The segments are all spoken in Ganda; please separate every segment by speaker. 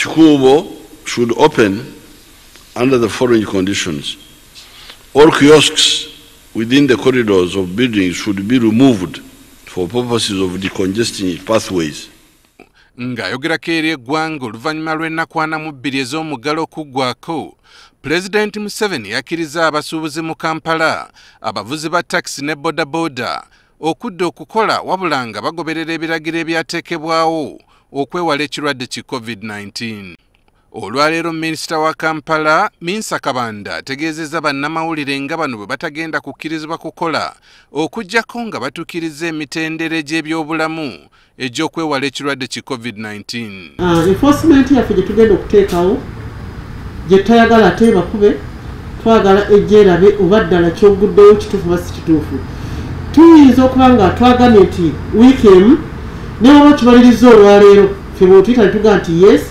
Speaker 1: ekikuubo should open under the following conditions. All kiosks within the corridors of buildings should be removed for purposes of decongesting pathways.
Speaker 2: Ng'ayogerako eri eggwanga oluvannyuma lw'ennaku 42 ez'omuggalo okuggwako, Pulezidenti Museveni yakkiriza abasuubuzi mu Kampala, abavuzi ba taxi ne bodaboda okudda okukola wabula nga bagoberera ebiragiro ebyatekebwawo okwewala ekirwadde ki COVID-19. Olwaleero Minisita wa Kampala Minsa Kabanda ategezeeza bannamawulire nga bano bwe batagenda kukkirizibwa kukola okuggyako nga batuukiriza emitendera egy'ebyobulamu egy'okwewala ekirwadde ki COVID-19.
Speaker 3: Enforcement yaffe gye tugenda okuteekawo gye tutayagala ate bakube, twagala ejja erabe oba ddala kyoguddeyo kituufu oba si kituufu. Tuyinza okuba nga twagambye nti wiiki emu naye oba kimaliriza olwaleero ffe bwotuyita ne tugaa nti yes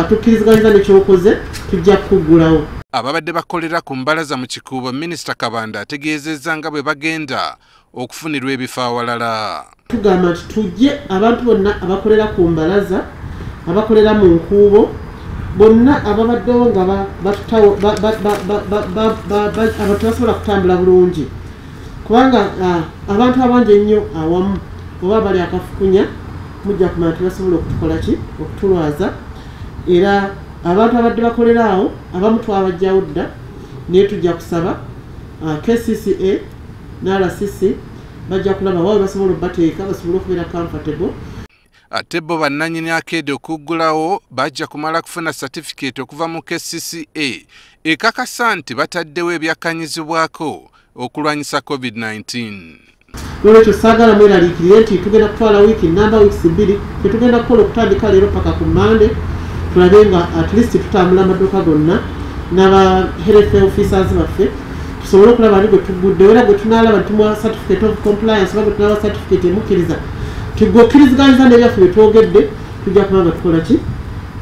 Speaker 3: tukkiriziganyiza nekyokoze tujja kuggulawo.
Speaker 2: Ababadde bakolera ku mbalaza mu kikuubo, Minisita Kabanda ategeezezza nga bwe bagenda okufunirwa ebifo awalala.
Speaker 3: Tugamba nti tujje abantu bonna abakolera ku mbalaza, abakolera mu nkuubo, bonna ababaddewo nga abantu basobola kutambula bulungi. Kubanga abantu abangi ennyo awamu oba bali akafukunya mujja kumanya tebasobola okutukola ki okutulwaza. Era abantu abadde bakolera awo abamu twabajjawo dda naye tujja kusaba KCCA n'RCC bajja kulaba wawe basobola obbateeka basobole okubeera comfortable.
Speaker 2: Ate bo bannannyini akeedi okuggulawo bajja kumala kufuna certificate okuva mu KCCA ekakasa nti bataddewo ebyakkanyizibwako okulwanyisa COVID-19.
Speaker 3: Lwekyo saagala mweraliikirire nti tugenda kutwala wiiki namba weeks 2 tetugenda kukola okutandika leero paka ku Monday, tulabe nga at least tutambula amaduuka gonna n'aba health officers baffe tusobole okulaba ni gwe tuguddewo era gwe tunaalaba tumuwa certificate of compliance oba gwe tunaalaba certificate emukkiriza tugokkiriziganyiza n'ebyaffe bye twogedde tujja kuba nga tukola ki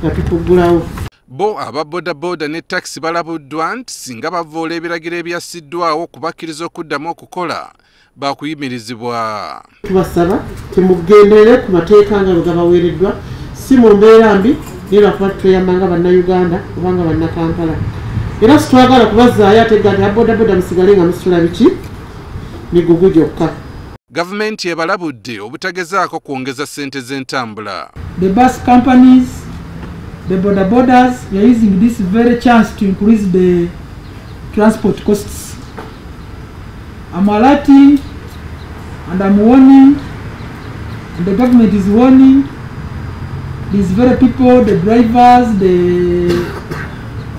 Speaker 3: nga tukuggulawo.
Speaker 2: Bo aba bodaboda ne taxi balabuddwa nti singa bavoola ebiragiro ebyassiddwawo okubakkiriza okuddamu okukola bakuyimirizibwa.
Speaker 3: Tubasaba temugenderere ku mateeka nga bwe gabaweereddwa, si mu mbeera mbi naye lwakuba tutweyambanga bannayuganda obanga bannakampala. Era situwagala kubazaayo ate ga nti abodaboda musigale nga musitula biki migugu gyokka.
Speaker 2: Gavumenti ebalabudde obutagezaako kwongeza ssente z'entambula.
Speaker 4: The bus companies, the bodabodas, we are using this very chance to increase the transport costs. I'm alerting and I'm warning, and the government is warning these very people, the drivers,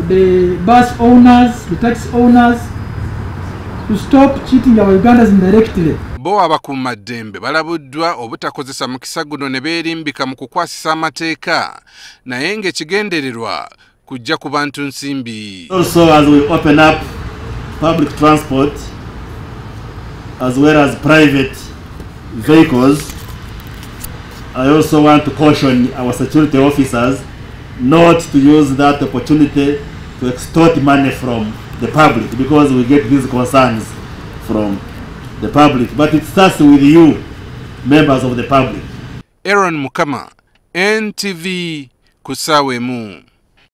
Speaker 4: the bus owners, the taxi owners, to stop cheating our Ugandans indirectly.
Speaker 2: Bo abakuumaddembe balabuddwa obutakozesa mukisa guno ne beerimbika mu kukwasisa amateeka naye ng'ekigendererwa kujja ku bantu nsimbi.
Speaker 5: Also, as we open up public transport as well as private vehicles, I also want to caution our security officers not to use that opportunity to extort money from the public, because we get these concerns from the public, but it starts with you, members of the public.
Speaker 2: Aaron Mukama, NTV, Kusawemu.